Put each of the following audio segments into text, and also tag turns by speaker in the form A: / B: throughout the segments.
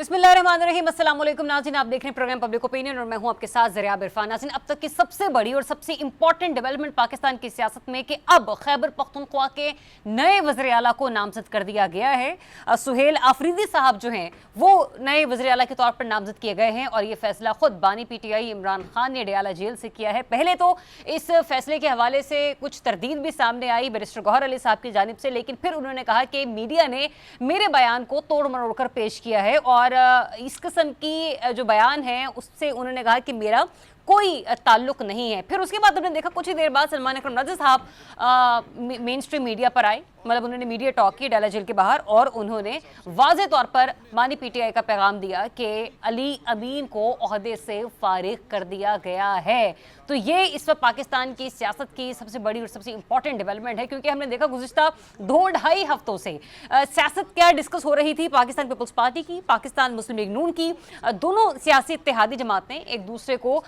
A: बिस्मिल्लाहिर्रहमानिर्रहीम, अस्सलाम वालेकुम नाज़रीन, आप देख रहे हैं प्रोग्राम पब्लिक ओपिनियन और मैं हूं आपके साथ ज़रिया इरफान। नाज़रीन, अब तक की सबसे बड़ी और सबसे इंपॉर्टेंट डेवलपमेंट पाकिस्तान की सियासत में कि अब खैबर पख्तूनख्वा के नए वज़ीर आला को नामज़द कर दिया गया है। सुहेल आफरीदी साहब जो हैं वो नए वज़ीर आला के तौर पर नामज़द किए गए हैं और ये फैसला खुद बानी PTI इमरान खान ने डयाला जेल से किया है। पहले तो इस फैसले के हवाले से कुछ तरदीद भी सामने आई बैरिस्टर गौहर अली साहब की जानिब से, लेकिन फिर उन्होंने कहा कि मीडिया ने मेरे बयान को तोड़ मरोड़ कर पेश किया है और इस किस्म की जो बयान है उससे उन्होंने कहा कि मेरा कोई ताल्लुक नहीं है। फिर उसके बाद हमने देखा कुछ ही देर बाद सलमान अकरम रज़ी साहब मेन स्ट्रीम मीडिया पर आए, मतलब उन्होंने मीडिया टॉक की डयाला जेल के बाहर और उन्होंने वाज़े तौर पर बानी PTI का पैगाम दिया कि अली अमीन को ओहदे से फारिग कर दिया गया है। तो ये इस वक्त पाकिस्तान की सियासत की सबसे बड़ी और सबसे इंपॉर्टेंट डेवलपमेंट है, क्योंकि हमने देखा गुज़िश्ता 2-2.5 हफ्तों से सियासत क्या डिस्कस हो रही थी पाकिस्तान पीपल्स पार्टी की, पाकिस्तान मुस्लिम लीग नून की। दोनों सियासी इत्तेहादी जमातें एक दूसरे को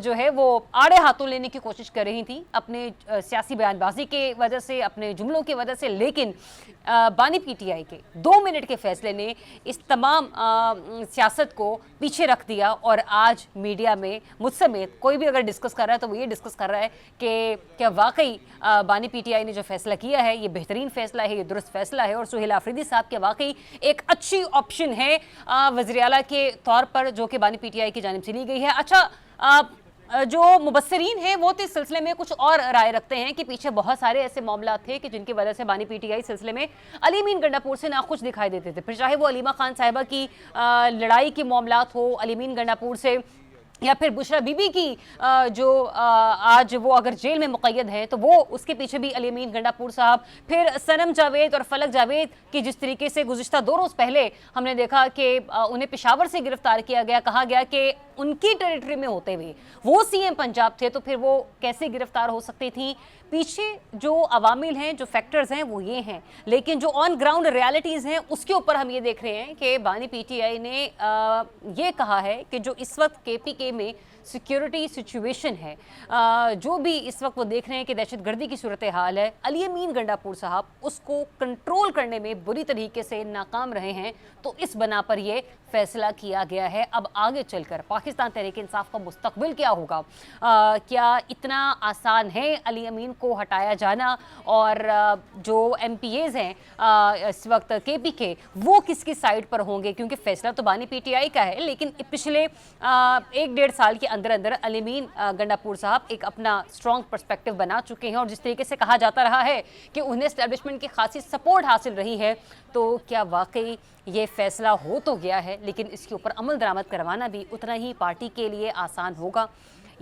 A: जो है वो आड़े हाथों लेने की कोशिश कर रही थी अपने सियासी बयानबाजी के वजह से, अपने जुमलों की वजह से, लेकिन बानी PTI के 2 मिनट के फैसले ने इस तमाम सियासत को पीछे रख दिया और आज मीडिया में मुझ समेत कोई भी अगर डिस्कस कर रहा है तो वो ये डिस्कस कर रहा है कि क्या वाकई बानी PTI ने जो फैसला किया है ये बेहतरीन फैसला है, ये दुरुस्त फैसला है और सुहेल आफरीदी साहब के वाकई एक अच्छी ऑप्शन है वज़ीर आला के तौर पर जो कि बानी PTI की जानिब से ली गई है। अच्छा, जो मुबस्सिरीन हैं वो तो इस सिलसिले में कुछ और राय रखते हैं कि पीछे बहुत सारे ऐसे मामला थे कि जिनकी वजह से बानी PTI सिलसिले में अली अमीन गंडापुर से नाखुश दिखाई देते थे। फिर चाहे वो अलीमा खान साहिबा की लड़ाई के मामलात हो अली अमीन गंडापुर से, या फिर बुशरा बीबी की जो आज वो अगर जेल में मुक़य्यद है तो वो उसके पीछे भी अली अमीन गंडापुर साहब, फिर सनम जावेद और फलक जावेद की जिस तरीके से गुज़िश्ता 2 रोज़ पहले हमने देखा कि उन्हें पेशावर से गिरफ्तार किया गया, कहा गया कि उनकी टेरिटरी में होते हुए वो CM पंजाब थे तो फिर वो कैसे गिरफ्तार हो सकती थी। पीछे जो अवामिल हैं, जो फैक्टर्स हैं वो ये हैं, लेकिन जो ऑन ग्राउंड रियलिटीज़ हैं उसके ऊपर हम ये देख रहे हैं कि बानी PTI ने ये कहा है कि जो इस वक्त KPK में सिक्योरिटी सिचुएशन है, जो भी इस वक्त वो देख रहे हैं कि दहशतगर्दी की सूरत हाल है, अली अमीन गंडापुर साहब उसको कंट्रोल करने में बुरी तरीके से नाकाम रहे हैं, तो इस बना पर ये फैसला किया गया है। अब आगे चलकर पाकिस्तान तहरीक इंसाफ का मुस्तकबिल क्या होगा, क्या इतना आसान है अली अमीन को हटाया जाना, और जो MPAs हैं इस वक्त KPK वो किसकी साइड पर होंगे, क्योंकि फैसला तो बानी PTI का है, लेकिन पिछले 1-1.5 साल के अंदर अंदर अली अमीन गंडापुर साहब एक अपना स्ट्रॉन्ग पर्सपेक्टिव बना चुके हैं और जिस तरीके से कहा जाता रहा है कि उन्हें एस्टेब्लिशमेंट की खासी सपोर्ट हासिल रही है, तो क्या वाकई ये फैसला हो तो गया है, लेकिन इसके ऊपर अमल दरामद करवाना भी उतना ही पार्टी के लिए आसान होगा।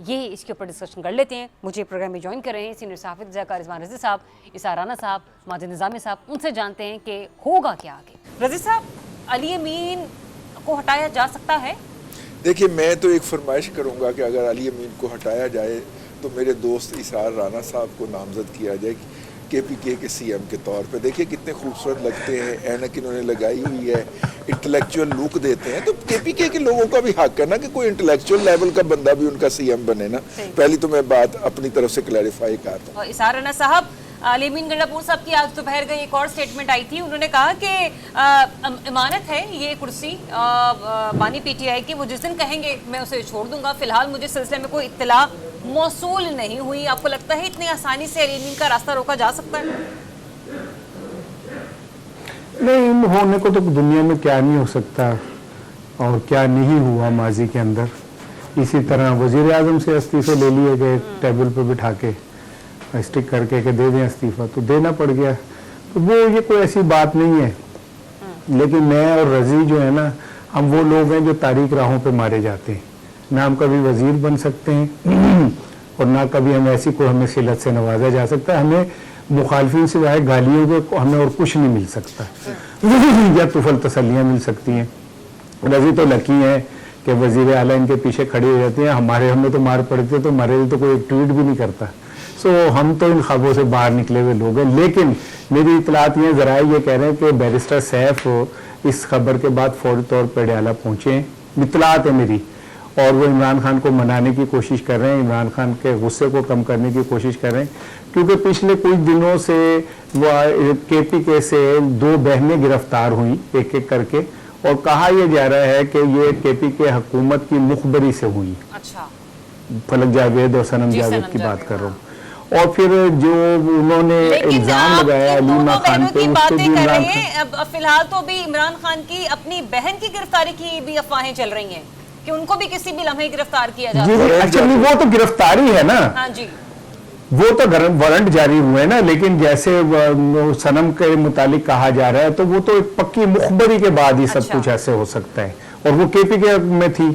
A: ये इसके ऊपर डिस्कशन कर लेते हैं। मुझे प्रोग्राम में ज्वाइन कर रहे हैं सीनियर सहाफ़ी रज़ा रिजवान रज़ी साहब, इसार राना साहब, माजिद निज़ामी साहब। उनसे जानते हैं कि होगा क्या आगे। रज़ी साहब, अली अमीन को हटाया जा सकता है?
B: देखिए, मैं तो एक फरमाइश करूंगा कि अगर अली अमीन को हटाया जाए तो मेरे दोस्त इसार राना साहब को नामज़द किया जाए KPK के CM के तौर पे। देखिए कितने खूबसूरत लगते हैं, ऐनक इन्होंने लगाई हुई है, इंटेलेक्चुअल लुक देते हैं, तो KPK के लोगों का भी हक है ना कि कोई इंटेलेक्चुअल लेवल का बंदा भी उनका CM बने ना। पहली तो मैं बात अपनी तरफ से क्लैरिफाई करता हूँ।
A: इसार राना साहब, अली अमीन गंडापुर साहब की आज दोपहर का एक और स्टेटमेंट आई थी, उन्होंने कहा कि इमानत है ये कुर्सी बानी PTI की, वो जिस दिन कहेंगे मैं उसे छोड़ दूंगा, फिलहाल मुझे सिलसिले में कोई इत्तला मौसूल नहीं हुई। आपको लगता है इतनी आसानी से अली अमीन का रास्ता रोका जा सकता है?
C: नहीं, होने को तो दुनिया में क्या नहीं हो सकता और क्या नहीं हुआ माजी के अंदर। इसी तरह वजीर आजम से इस्तीफे ले लिए गए, टेबल पर बिठा के स्टिक करके के दे दें इस्तीफा, तो देना पड़ गया। तो वो ये कोई ऐसी बात नहीं है, लेकिन मैं और रज़ी जो है ना, हम वो लोग हैं जो तारीख राहों पे मारे जाते हैं। ना हम कभी वजीर बन सकते हैं और ना कभी हम ऐसी कोई हमें सिलत से नवाजा जा सकता है। हमें मुखालफिन सिवाय गालियों के हमें और कुछ नहीं मिल सकता या तुफल तसल्लियाँ मिल सकती हैं। रज़ी तो लकी हैं कि वजीर आला इनके पीछे खड़ी हो जाती हैं। हमें तो मार पड़ती है तो हमारे लिए तो कोई ट्वीट भी नहीं करता। हम तो इन खबरों से बाहर निकले हुए लोग हैं। लेकिन मेरी इतलात ये ज़राए ये कह रहे हैं कि बैरिस्टर सैफ इस खबर के बाद फौरी तौर पर डयाला पहुँचे हैं, इतलात है मेरी, और वो इमरान खान को मनाने की कोशिश कर रहे हैं, इमरान खान के गुस्से को कम करने की कोशिश कर रहे हैं, क्योंकि पिछले कुछ दिनों से वो KPK से 2 बहनें गिरफ्तार हुई एक एक करके, اور کہا یہ جا رہا ہے کہ یہ KPK حکومت کی مخبری سے ہوئی.
A: اچھا.
C: فلک جاوید اور سنم جاوید کی بات کر رہا ہوں. اور پھر جو انہوں نے الزام لگایا علیمہ خان پہ, اس پہ بھی عمران خان.
A: فی الحال تو ابھی عمران خان کی اپنی بہن کی گرفتاری کی بھی افواہیں چل رہی ہیں کہ ان کو بھی کسی بھی لمحے گرفتار کیا جا سکتا ہے.
C: ایکچولی وہ تو گرفتاری ہے نا.
A: ہاں جی,
C: وہ تو وارنٹ جاری ہوئے نا, لیکن جیسے سنم کے متعلق کہا جا رہا ہے تو وہ تو ایک پکی مخبری کے بعد ہی سب کچھ ایسے ہو سکتا ہے, اور وہ KPK میں تھی.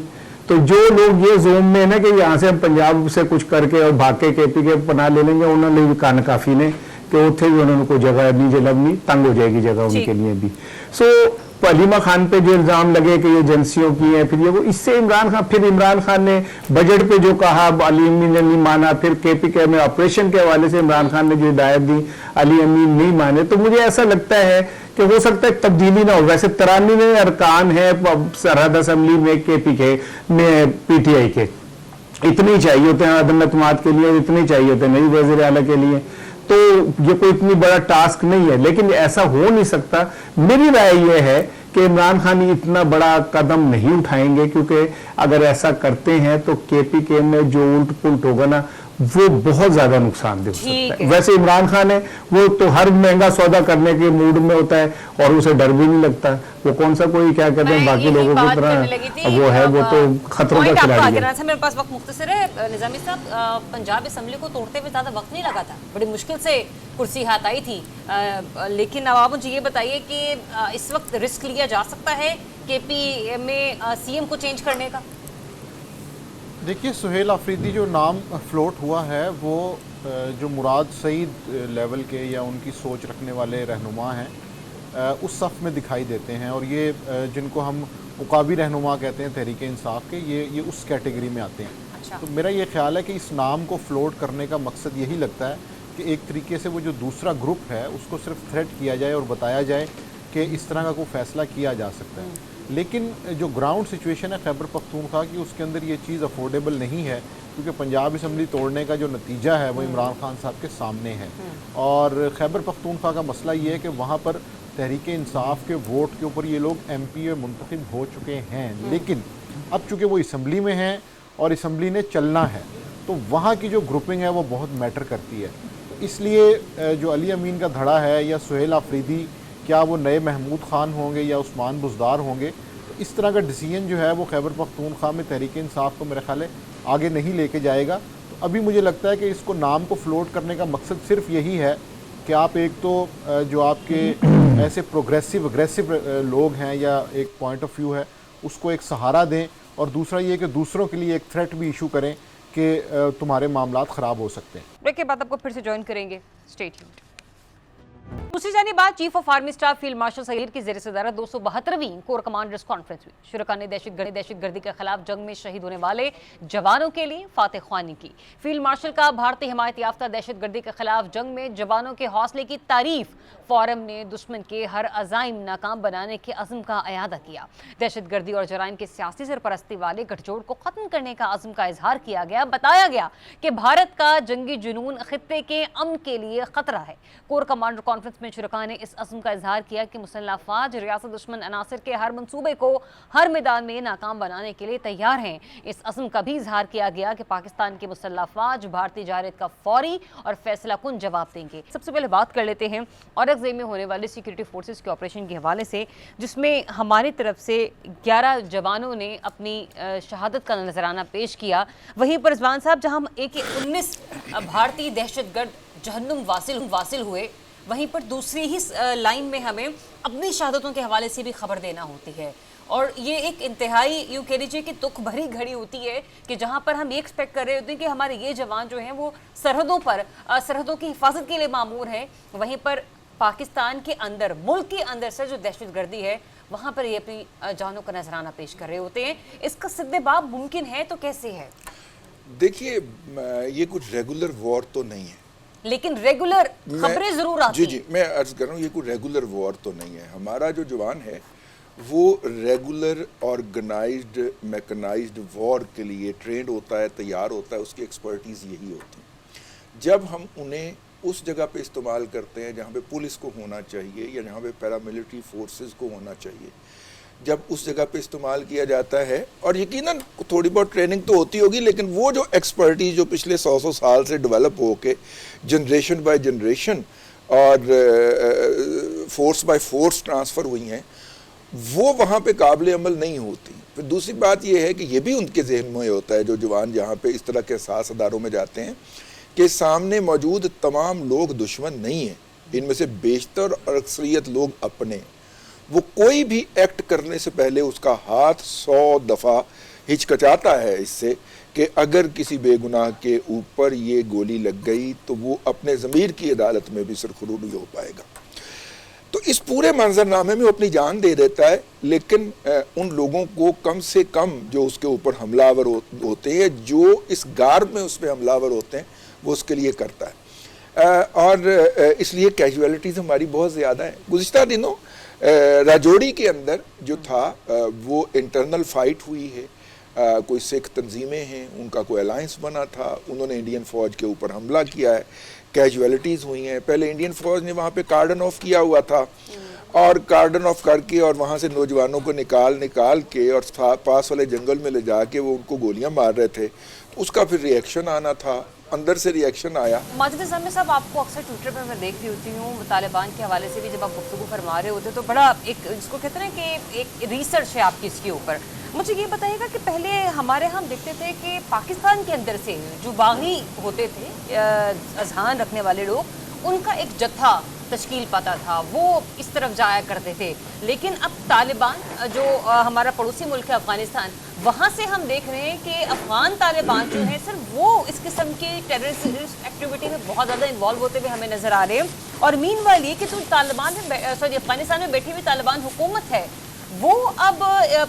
C: تو جو لوگ یہ زوم میں نا کہ یہاں سے ہم پنجاب سے کچھ کر کے اور بھاگ کے KPK پناہ لے لیں گے, انہوں نے بھی کان کافی نے کہ اتنے بھی انہوں نے کوئی جگہ نہیں جلبنی, تنگ ہو جائے گی جگہ ان کے لیے بھی. سو علیمہ خان پہ جو الزام لگے کہ یہ ایجنسیوں کی ہیں, پھر یہ وہ اس سے عمران خان نے بجٹ پہ جو کہا علی امین نے نہیں مانا, پھر KPK میں آپریشن کے حوالے سے عمران خان نے جو ہدایت دی علی امین نہیں مانے. تو مجھے ایسا لگتا ہے کہ ہو سکتا ہے تبدیلی نہ ہو. ویسے 93 ارکان ہیں سرحد اسمبلی میں KPK میں PTI کے, اتنے ہی چاہیے ہوتے ہیں عدم اعتماد کے لیے, اتنے ہی چاہیے ہوتے ہیں نئی وزیر اعلیٰ کے لیے. تو یہ کوئی اتنی بڑا ٹاسک نہیں ہے, لیکن ایسا ہو نہیں سکتا. میری رائے یہ ہے کہ عمران خان اتنا بڑا قدم نہیں اٹھائیں گے, کیونکہ اگر ایسا کرتے ہیں تو KPK میں جو الٹ پلٹ ہوگا نا وہ بہت زیادہ نقصان دہ ہو سکتا ہے. ویسے عمران خان ہے وہ تو ہر مہنگا سودا کرنے کے موڈ میں ہوتا ہے اور اسے ڈر بھی نہیں لگتا. وہ کون سا کوئی کیا کہتے ہیں باقی لوگوں کی طرح وہ ہے, وہ تو خطروں کا کھلاڑی ہے.
A: میرے پاس وقت مختصر ہے نظامی صاحب, پنجاب اسمبلی کو توڑتے ہوئے زیادہ وقت نہیں لگا تھا, بڑی مشکل سے کرسی ہاتھ آئی تھی, لیکن اب آپ مجھے یہ بتائیے کہ اس وقت رسک لیا جا سکتا ہے KP میں CM کو چینج کرنے کا؟
D: دیکھیے سہیل آفریدی جو نام فلوٹ ہوا ہے وہ جو مراد سعید لیول کے یا ان کی سوچ رکھنے والے رہنما ہیں اس صف میں دکھائی دیتے ہیں, اور یہ جن کو ہم عقابی رہنما کہتے ہیں تحریک انصاف کے, یہ اس کیٹیگری میں آتے ہیں. تو میرا یہ خیال ہے کہ اس نام کو فلوٹ کرنے کا مقصد یہی لگتا ہے کہ ایک طریقے سے وہ جو دوسرا گروپ ہے اس کو صرف تھریٹ کیا جائے اور بتایا جائے کہ اس طرح کا کوئی فیصلہ کیا جا سکتا ہے. لیکن جو گراؤنڈ سچویشن ہے خیبر پختونخوا کی, اس کے اندر یہ چیز افورڈیبل نہیں ہے, کیونکہ پنجاب اسمبلی توڑنے کا جو نتیجہ ہے وہ عمران خان صاحب کے سامنے ہے. اور خیبر پختونخوا کا مسئلہ یہ ہے کہ وہاں پر تحریک انصاف کے ووٹ کے اوپر یہ لوگ MP منتخب ہو چکے ہیں, لیکن اب چونکہ وہ اسمبلی میں ہیں اور اسمبلی نے چلنا ہے تو وہاں کی جو گروپنگ ہے وہ بہت میٹر کرتی ہے. اس لیے جو علی امین کا دھڑا ہے یا سہیل آفریدی, کیا وہ نئے محمود خان ہوں گے یا عثمان بزدار ہوں گے, تو اس طرح کا ڈیسیجن جو ہے وہ خیبر پختونخوا میں تحریک انصاف کو میرے خیال ہے آگے نہیں لے کے جائے گا. تو ابھی مجھے لگتا ہے کہ اس کو نام کو فلوٹ کرنے کا مقصد صرف یہی ہے کہ آپ ایک تو جو آپ کے ایسے اگریسو لوگ ہیں یا ایک پوائنٹ آف ویو ہے اس کو ایک سہارا دیں, اور دوسرا یہ کہ دوسروں کے لیے ایک تھریٹ بھی ایشو کریں کہ تمہارے معاملات خراب ہو سکتے ہیں.
A: بریک کے بعد آپ کو پھر سے جوائن کریں گے, اسٹے ٹیونڈ. دوسری جانب آج chief of army staff field marshal Saeed کی زیر صدارت 272ویں کور کمانڈرز کانفرنس ہوئی. شرکاء نے دہشت گردی کے خلاف جنگ میں شہید ہونے والے جوانوں کے لیے فاتح خوانی کی. فیلڈ مارشل کا بھارتی حمایت یافتہ دہشت گردی کے خلاف جنگ میں جوانوں کے حوصلے کی تعریف. فورم نے دشمن کے ہر عزائم ناکام بنانے کے عزم کا اعادہ کیا. دہشت گردی اور جرائم کے سیاسی سرپرستی والے گٹھ جوڑ کو ختم کرنے کا عزم کا اظہار کیا گیا. بتایا گیا کہ بھارت کا جنگی جنون خطے کے امن کے لیے خطرہ ہے. کور کمانڈر کانفرنس میں شرکاء نے اس عزم کا اظہار کیا کہ مسلح افواج ریاست دشمن عناصر کے ہر منصوبے کو ہر میدان میں ناکام بنانے کے لیے تیار ہیں. اس عزم کا بھی اظہار کیا گیا کہ پاکستان کے مسلح افواج بھارتی جارحیت کا فوری اور فیصلہ کن جواب دیں گے. سب سے پہلے بات کر لیتے ہیں اورنگزیب میں ہونے والے سیکورٹی فورسز کے آپریشن کے حوالے سے, جس میں ہماری طرف سے 11 جوانوں نے اپنی شہادت کا نذرانہ پیش کیا. وہیں پر رضوان صاحب جہاں AK-19 بھارتی دہشت گرد جہنم واصل ہوئے, وہیں پر دوسری ہی لائن میں ہمیں اپنی شہادتوں کے حوالے سے بھی خبر دینا ہوتی ہے. اور یہ ایک انتہائی یوں کہہ لیجیے کہ دکھ بھری گھڑی ہوتی ہے کہ جہاں پر ہم یہ ایکسپیکٹ کر رہے ہوتے ہیں کہ ہمارے یہ جوان جو ہیں وہ سرحدوں کی حفاظت کے لیے مامور ہیں, وہیں پر پاکستان کے اندر, ملک کے اندر سے جو دہشت گردی ہے وہاں پر یہ اپنی جانوں کا نذرانہ پیش کر رہے ہوتے ہیں. اس کا سد باب ممکن ہے تو کیسے ہے؟
B: دیکھیے یہ کچھ ریگولر وار تو نہیں ہے,
A: لیکن ریگولر خبریں ضرور آتی ہیں.
B: جی میں عرض کر رہا ہوں یہ کوئی ریگولر وار تو نہیں ہے. ہمارا جو جوان ہے وہ ریگولر آرگنائزڈ میکنائزڈ وار کے لیے ٹرینڈ ہوتا ہے, تیار ہوتا ہے, اس کی ایکسپرٹیز یہی ہوتی ہے. جب ہم انہیں اس جگہ پہ استعمال کرتے ہیں جہاں پہ پولیس کو ہونا چاہیے یا جہاں پہ پیراملٹری فورسز کو ہونا چاہیے, جب اس جگہ پہ استعمال کیا جاتا ہے، اور یقیناً تھوڑی بہت ٹریننگ تو ہوتی ہوگی، لیکن وہ جو ایکسپرٹیز جو پچھلے 100 سال سے ڈیولپ ہو کے جنریشن بائی جنریشن اور فورس بائی فورس ٹرانسفر ہوئی ہیں، وہ وہاں پہ قابل عمل نہیں ہوتی۔ پھر دوسری بات یہ ہے کہ یہ بھی ان کے ذہن میں ہوتا ہے جو جوان جہاں پہ اس طرح کے حساس اداروں میں جاتے ہیں، کہ سامنے موجود تمام لوگ دشمن نہیں ہیں، ان میں سے بیشتر اور اکثریت لوگ اپنے، وہ کوئی بھی ایکٹ کرنے سے پہلے اس کا ہاتھ 100 دفعہ ہچکچاتا ہے اس سے کہ اگر کسی بے گناہ کے اوپر یہ گولی لگ گئی تو وہ اپنے ضمیر کی عدالت میں بھی سرخرو نہیں ہو پائے گا۔ تو اس پورے منظرنامے میں وہ اپنی جان دے دیتا ہے، لیکن ان لوگوں کو کم سے کم جو اس کے اوپر حملہ آور ہوتے ہیں، جو اس گارب میں اس پہ حملہ آور ہوتے ہیں، وہ اس کے لیے کرتا ہے، اور اس لیے کیجویلٹیز ہماری بہت زیادہ ہیں۔ گزشتہ دنوں راجوری کے اندر جو تھا وہ انٹرنل فائٹ ہوئی ہے، کوئی سکھ تنظیمیں ہیں، ان کا کوئی الائنس بنا تھا، انہوں نے انڈین فوج کے اوپر حملہ کیا ہے، کیجویلٹیز ہوئی ہیں۔ پہلے انڈین فوج نے وہاں پہ کارڈن آف کیا ہوا تھا، اور کارڈن آف کر کے اور وہاں سے نوجوانوں کو نکال کے اور پاس والے جنگل میں لے جا کے وہ ان کو گولیاں مار رہے تھے، اس کا پھر ری ایکشن آنا تھا، اندر سے ری ایکشن آیا۔
A: ماجد نظامی صاحب، آپ کو اکثر ٹویٹر پہ میں دیکھ رہی ہوتی ہوں، طالبان کے حوالے سے بھی جب آپ گفتگو فرما رہے ہوتے تو بڑا ایک جس کو کہتے ہیں کہ ایک ریسرچ ہے آپ کی اس کے اوپر۔ مجھے یہ بتائیے گا کہ پہلے ہمارے ہم دیکھتے تھے کہ پاکستان کے اندر سے جو باغی ہوتے تھے، اذہان رکھنے والے لوگ، ان کا ایک جتھا تشکیل پاتا تھا، وہ اس طرف جایا کرتے تھے، لیکن اب طالبان جو ہمارا پڑوسی ملک ہے افغانستان، وہاں سے ہم دیکھ رہے ہیں کہ افغان طالبان جو ہیں سر وہ اس قسم کی ٹیررسٹ ایکٹیویٹی میں بہت زیادہ انوالو ہوتے ہوئے ہمیں نظر آ رہے ہیں۔ اور مین وائل یہ کہ جو طالبان میں افغانستان میں بیٹھی ہوئی طالبان حکومت ہے، وہ اب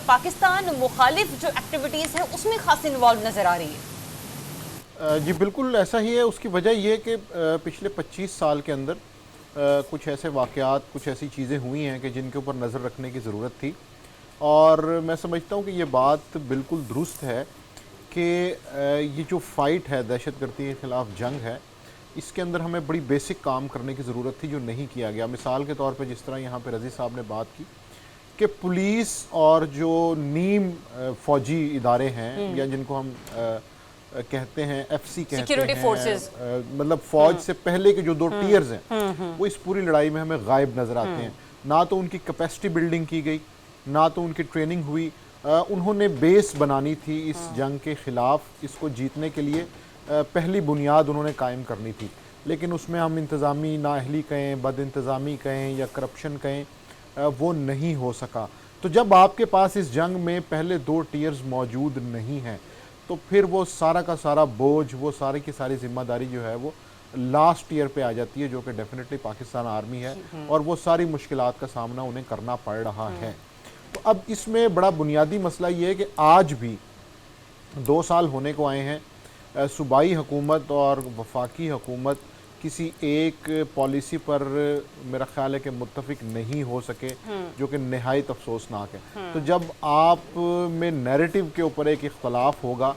A: پاکستان مخالف جو ایکٹیویٹیز ہیں اس میں خاص انوالو نظر آ رہی ہے۔
D: جی بالکل ایسا ہی ہے۔ اس کی وجہ یہ کہ پچھلے 25 سال کے اندر کچھ ایسے واقعات، کچھ ایسی چیزیں ہوئی ہیں کہ جن کے اوپر نظر رکھنے کی ضرورت تھی، اور میں سمجھتا ہوں کہ یہ بات بالکل درست ہے کہ یہ جو فائٹ ہے، دہشت گردی کے خلاف جنگ ہے، اس کے اندر ہمیں بڑی بیسک کام کرنے کی ضرورت تھی جو نہیں کیا گیا۔ مثال کے طور پہ جس طرح یہاں پہ رضی صاحب نے بات کی کہ پولیس اور جو نیم فوجی ادارے ہیں، یا جن کو ہم کہتے ہیں ایف سی کہتے ہیں، مطلب فوج سے پہلے کے جو 2 ٹیئرز ہیں، وہ اس پوری لڑائی میں ہمیں غائب نظر آتے ہیں۔ نہ تو ان کی کیپیسٹی بلڈنگ کی گئی، نہ تو ان کی ٹریننگ ہوئی۔ انہوں نے بیس بنانی تھی اس جنگ کے خلاف، اس کو جیتنے کے لیے پہلی بنیاد انہوں نے قائم کرنی تھی، لیکن اس میں ہم انتظامی نااہلی کہیں، بد انتظامی کہیں یا کرپشن کہیں، وہ نہیں ہو سکا۔ تو جب آپ کے پاس اس جنگ میں پہلے 2 ٹیئرز موجود نہیں ہیں، تو پھر وہ سارا کا سارا بوجھ، وہ ساری کی ساری ذمہ داری جو ہے وہ لاسٹ ٹیئر پہ آ جاتی ہے، جو کہ ڈیفینیٹلی پاکستان آرمی ہے، اور وہ ساری مشکلات کا سامنا انہیں کرنا پڑ رہا ہے۔ تو اب اس میں بڑا بنیادی مسئلہ یہ ہے کہ آج بھی 2 سال ہونے کو آئے ہیں، صوبائی حکومت اور وفاقی حکومت کسی ایک پالیسی پر میرا خیال ہے کہ متفق نہیں ہو سکے، جو کہ نہایت افسوسناک ہے۔ تو جب آپ میں نیریٹو کے اوپر ایک اختلاف ہوگا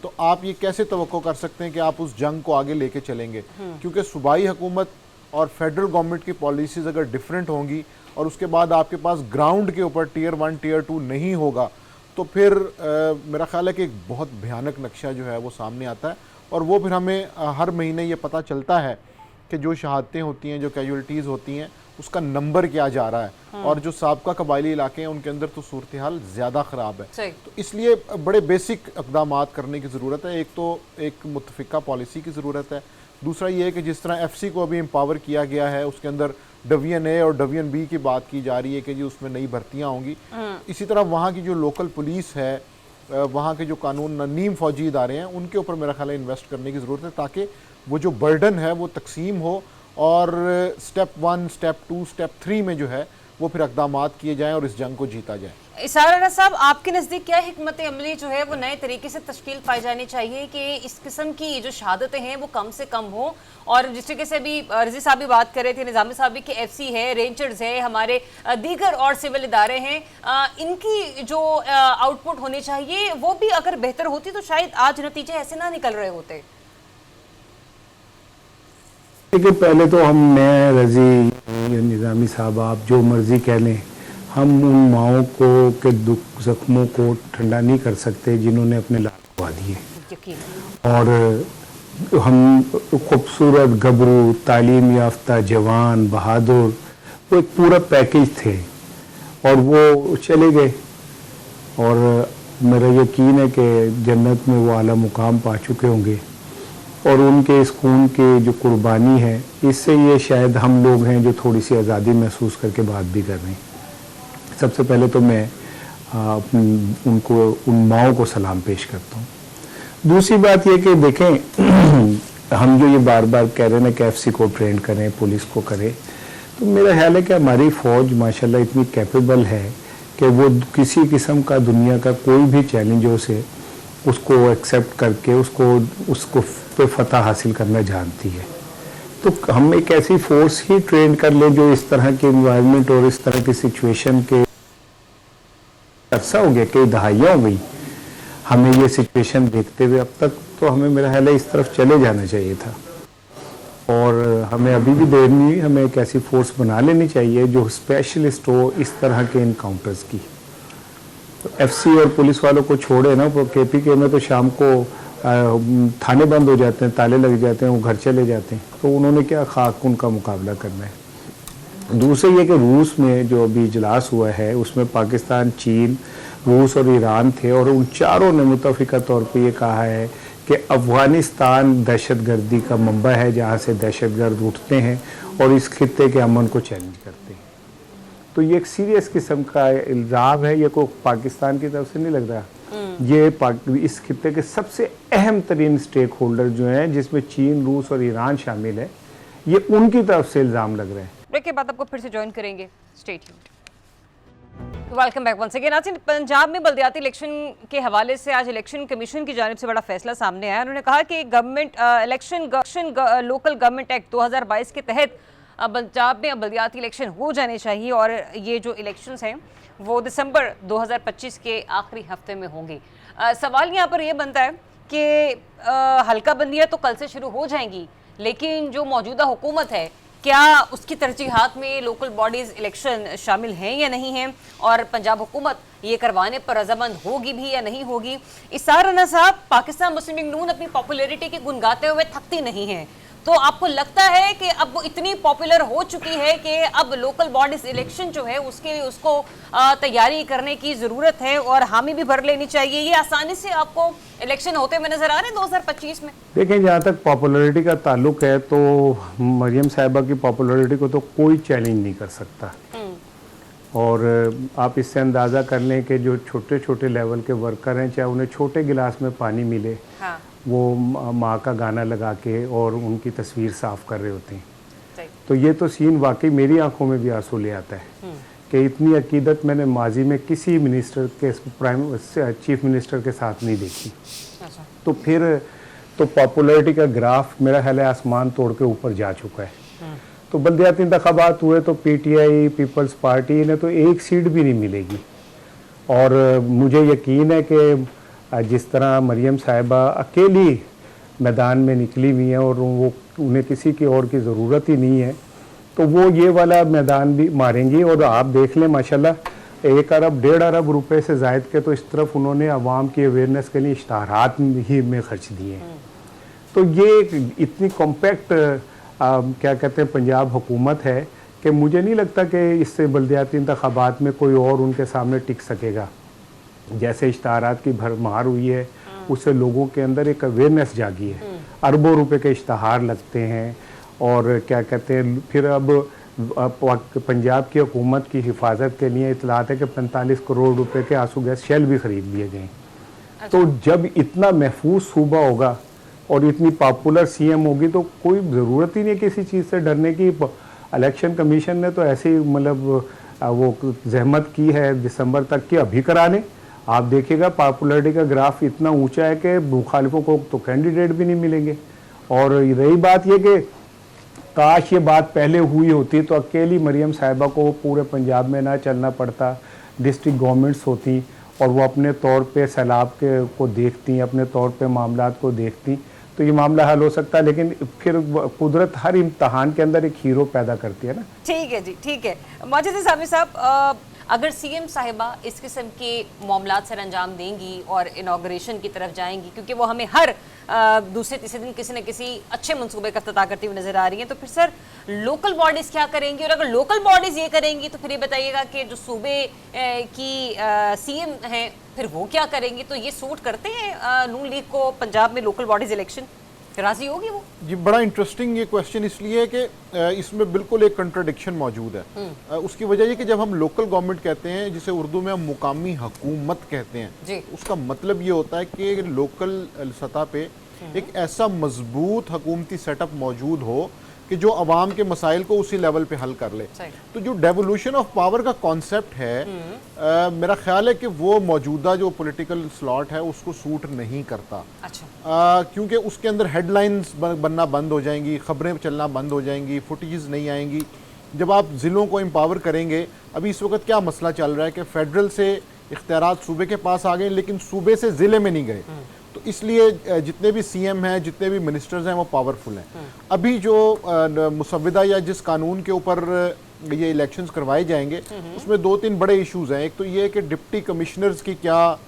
D: تو آپ یہ کیسے توقع کر سکتے ہیں کہ آپ اس جنگ کو آگے لے کے چلیں گے؟ کیونکہ صوبائی حکومت اور فیڈرل گورنمنٹ کی پالیسیز اگر ڈیفرنٹ ہوں گی، اور اس کے بعد آپ کے پاس گراؤنڈ کے اوپر ٹیئر 1 ٹیئر 2 نہیں ہوگا، تو پھر میرا خیال ہے کہ ایک بہت بھیانک نقشہ جو ہے وہ سامنے آتا ہے، اور وہ پھر ہمیں ہر مہینے یہ پتہ چلتا ہے کہ جو شہادتیں ہوتی ہیں، جو کیجوالٹیز ہوتی ہیں، اس کا نمبر کیا جا رہا ہے، اور جو سابقہ قبائلی علاقے ہیں ان کے اندر تو صورتحال زیادہ خراب ہے۔ تو اس لیے بڑے بیسک اقدامات کرنے کی ضرورت ہے۔ ایک تو ایک متفقہ پالیسی کی ضرورت ہے، دوسرا یہ ہے کہ جس طرح ایف سی کو ابھی امپاور کیا گیا ہے، اس کے اندر ڈویژن اے اور ڈویژن بی کی بات کی جا رہی ہے کہ جی اس میں نئی بھرتیاں ہوں گی۔ اسی طرح وہاں کی جو لوکل پولیس ہے، وہاں کے جو قانون نیم فوجی ادارے ہیں، ان کے اوپر میرا خیال ہے انویسٹ کرنے کی ضرورت ہے، تاکہ وہ جو برڈن ہے وہ تقسیم ہو، اور سٹیپ 1 سٹیپ 2 سٹیپ 3 میں جو ہے وہ پھر اقدامات کیے جائیں اور اس جنگ کو جیتا جائے۔
A: اسرار صاحب، آپ کے نزدیک کیا حکمت عملی جو ہے وہ نئے طریقے سے تشکیل پائی جانی چاہیے کہ اس قسم کی جو شہادتیں ہیں وہ کم سے کم ہوں؟ اور جس طریقے سے بھی رضی صاحب بھی بات کر رہے تھے، نظامی صاحب بھی، کہ ایف سی ہے، رینجرز ہے، ہمارے دیگر اور سول ادارے ہیں، ان کی جو آؤٹ پٹ ہونی چاہیے وہ بھی اگر بہتر ہوتی تو شاید آج نتیجے ایسے نہ نکل رہے ہوتے۔
C: کہ پہلے تو ہم میں رضی یا نظامی صاحب، آپ جو مرضی کہہ لیں، हम उन माओं को के दुख जख्मों को ठंडा नहीं कर सकते जिन्होंने अपने लाल गवा दिए।
A: यकीन।
C: और हम खूबसूरत गबरू, तालीम याफ्ता जवान, बहादुर, वो एक पूरा पैकेज थे और वो चले गए। और मेरा यकीन है कि जन्नत में वो आला मुकाम पा चुके होंगे और उनके इस खून की जो कुर्बानी है, इससे ये शायद हम लोग हैं जो थोड़ी सी आज़ादी महसूस करके बात भी कर रहे हैं। सबसे पहले तो मैं उनको, उन माओं को सलाम पेश करता हूँ। दूसरी बात ये कि देखें हम जो ये बार बार कह रहे हैं कि एफसी को ट्रेन करें, पुलिस को करें, तो मेरा ख्याल है कि हमारी फ़ौज माशाल्लाह इतनी कैपेबल है कि वो किसी किस्म का दुनिया का कोई भी चैलेंज हो से उसको एक्सेप्ट करके उसको पे फतह हासिल करना जानती है। तो हम एक ऐसी फोर्स ही ट्रेन कर ले जो इस तरह के इन्वायरमेंट और इस तरह की सिचुएशन के अरसा हो गया, कई दहाइयाँ हो गई हमें ये सिचुएशन देखते हुए अब तक, तो हमें मेरा ख्याल है इस तरफ चले जाना चाहिए था और हमें अभी भी देर नहीं हुई। हमें एक ऐसी फोर्स बना लेनी चाहिए जो स्पेशलिस्ट हो इस तरह के इनकाउंटर्स की। तो एफसी और पुलिस वालों को छोड़े ना, वो केपीके में तो शाम को थाने बंद हो जाते हैं, ताले लग जाते हैं, वो घर चले जाते हैं, तो उन्होंने क्या खाक उनका मुकाबला करना है। दूसरे ये कि रूस में जो अभी इजलास हुआ है उसमें पाकिस्तान, चीन, रूस और ईरान थे और उन चारों ने मुतफ़िका तौर पे ये कहा है कि अफ़गानिस्तान दहशतगर्दी का मंबा है जहाँ से दहशतगर्द उठते हैं और इस खित्ते के अमन को चैलेंज करते हैं। तो ये एक सीरियस किस्म का इल्ज़ाम है, ये कोई पाकिस्तान की तरफ से नहीं लग रहा। ये इस खित्ते के सबसे अहम तरीन स्टेक होल्डर जो हैं, जिसमें चीन, रूस और ईरान शामिल है, ये उनकी तरफ से इल्ज़ाम लग रहे हैं।
A: ब्रेक के बाद आपको फिर से ज्वाइन करेंगे, stay tuned. Welcome back once again. आज पंजाब में बल्दियाती इलेक्शन के हवाले से आज इलेक्शन कमीशन की जानिब से बड़ा फैसला सामने आया। उन्होंने कहा कि गवर्नमेंट लोकल गवर्नमेंट एक्ट 2022 के तहत पंजाब में बल्दियाती इलेक्शन हो जाने चाहिए और ये जो इलेक्शंस हैं वो दिसंबर 2025 के आखिरी हफ्ते में होंगे। सवाल यहाँ पर यह बनता है कि हल्का बंदियाँ तो कल से शुरू हो जाएंगी, लेकिन जो मौजूदा हुकूमत है क्या उसकी तरजीहात में लोकल बॉडीज़ इलेक्शन शामिल हैं या नहीं हैं, और पंजाब हुकूमत ये करवाने पर रजामंद होगी भी या नहीं होगी। इसार राना साहब, पाकिस्तान मुस्लिम लीग नून अपनी पॉपुलैरिटी की गुन गाते हुए थकती नहीं है, तो आपको लगता है कि अब वो इतनी पॉपुलर हो चुकी है कि अब लोकल बॉडीज इलेक्शन जो है उसको तैयारी करने की ज़रूरत है और हामी भी भर लेनी चाहिए? ये आसानी से आपको इलेक्शन होते हुए नजर आ रहे हैं 2025 में?
C: देखें, जहाँ तक पॉपुलैरिटी का ताल्लुक है तो मरियम साहिबा की पॉपुलैरिटी को तो कोई चैलेंज नहीं कर सकता। और आप इससे अंदाज़ा कर लें कि जो छोटे छोटे लेवल के वर्कर हैं, चाहे उन्हें छोटे गिलास में पानी मिले, हाँ, वो माँ का गाना लगा के और उनकी तस्वीर साफ कर रहे होते हैं। तो ये तो सीन वाकई मेरी आंखों में भी आंसू ले आता है कि इतनी अकीदत मैंने माजी में किसी मिनिस्टर के, चीफ मिनिस्टर के साथ नहीं देखी। अच्छा। तो फिर तो पॉपुलैरिटी का ग्राफ मेरा ख्याल है आसमान तोड़ के ऊपर जा चुका है। तो बल्दियाती इंतखाबात हुए तो पीटीआई, पीपल्स पार्टी ने तो एक सीट भी नहीं मिलेगी। और मुझे यकीन है कि जिस तरह मरियम साहिबा अकेली मैदान में निकली हुई हैं और वो उन्हें किसी की और की ज़रूरत ही नहीं है, तो वो ये वाला मैदान भी मारेंगी। और आप देख लें माशाल्लाह 1 अरब 1.5 अरब रुपए से ज़ायद के तो इस तरफ उन्होंने आवाम की अवेयरनेस के लिए इश्तहारात ही में खर्च दिए हैं। तो ये इतनी कॉम्पैक्ट क्या कहते हैं पंजाब हुकूमत है कि मुझे नहीं लगता कि इससे बल्दियाती इंतखाबात में कोई और उनके सामने टिक सकेगा। जैसे इश्तहारात की भरमार हुई है उससे लोगों के अंदर एक अवेयरनेस जागी है। अरबों रुपए के इश्तहार लगते हैं और क्या कहते हैं, फिर अब पंजाब की हुकूमत की हिफाजत के लिए इतलात है कि 45 करोड़ रुपए के आंसू गैस शेल भी ख़रीद लिए गए। तो जब इतना महफूज सूबा होगा और इतनी पॉपुलर सीएम होगी तो कोई ज़रूरत ही नहीं किसी चीज़ से डरने की। इलेक्शन कमीशन ने तो ऐसे ही मतलब वो जहमत की है दिसंबर तक कि अभी करा लें। आप देखिएगा पॉपुलैरिटी का ग्राफ इतना ऊंचा है कि मुखालिफों को तो कैंडिडेट भी नहीं मिलेंगे। और रही बात ये कि काश ये बात पहले हुई होती तो अकेली मरियम साहिबा को पूरे पंजाब में ना चलना पड़ता, डिस्ट्रिक्ट गवर्नमेंट्स होती और वो अपने तौर पे सैलाब के को देखती, अपने तौर पे मामलात को देखती, तो ये मामला हल हो सकता है। लेकिन फिर कुदरत हर इम्तहान के अंदर एक हीरो पैदा करती है ना।
A: ठीक है जी, ठीक है। माजिद साहब, अगर सीएम साहिबा इस किस्म के मामलात सर अंजाम देंगी और इनाग्रेशन की तरफ जाएंगी, क्योंकि वो हमें हर दूसरे तीसरे दिन किसी न किसी अच्छे मंसूबे का इफ्तिताह करती हुई नजर आ रही हैं, तो फिर सर लोकल बॉडीज़ क्या करेंगी? और अगर लोकल बॉडीज़ ये करेंगी तो फिर ये बताइएगा कि जो सूबे की सीएम हैं फिर वो क्या करेंगी? तो ये सूट करते हैं नून लीग को पंजाब में लोकल बॉडीज़ इलेक्शन? राजी होगी वो?
D: जी, बड़ा इंटरेस्टिंग ये क्वेश्चन इसलिए कि इसमें बिल्कुल एक कंट्राडिक्शन मौजूद है। उसकी वजह ये कि जब हम लोकल गवर्नमेंट कहते हैं, जिसे उर्दू में हम मुकामी हुकूमत कहते हैं,
A: जी।
D: उसका मतलब ये होता है कि लोकल सतह पे एक ऐसा मजबूत हुकूमती सेटअप मौजूद हो कि जो अवाम के मसाइल को उसी लेवल पे हल कर ले। तो जो डेवोल्यूशन ऑफ पावर का कॉन्सेप्ट है, मेरा ख्याल है कि वो मौजूदा जो पॉलिटिकल स्लॉट है उसको सूट नहीं करता।
A: अच्छा।
D: क्योंकि उसके अंदर हेडलाइंस बनना बंद हो जाएंगी, खबरें चलना बंद हो जाएंगी, फुटेजेस नहीं आएंगी। जब आप ज़िलों को एम्पावर करेंगे, अभी इस वक्त क्या मसला चल रहा है कि फेडरल से इख्तियारात सूबे के पास आ गए लेकिन सूबे से ज़िले में नहीं गए, तो इसलिए जितने भी सीएम हैं, जितने भी मिनिस्टर्स हैं, वो पावरफुल हैं। अभी जो मुसव्विदा या जिस कानून के ऊपर ये इलेक्शंस करवाए जाएंगे, उसमें 2-3 बड़े इश्यूज हैं। एक तो ये है कि डिप्टी कमिश्नर्स की क्या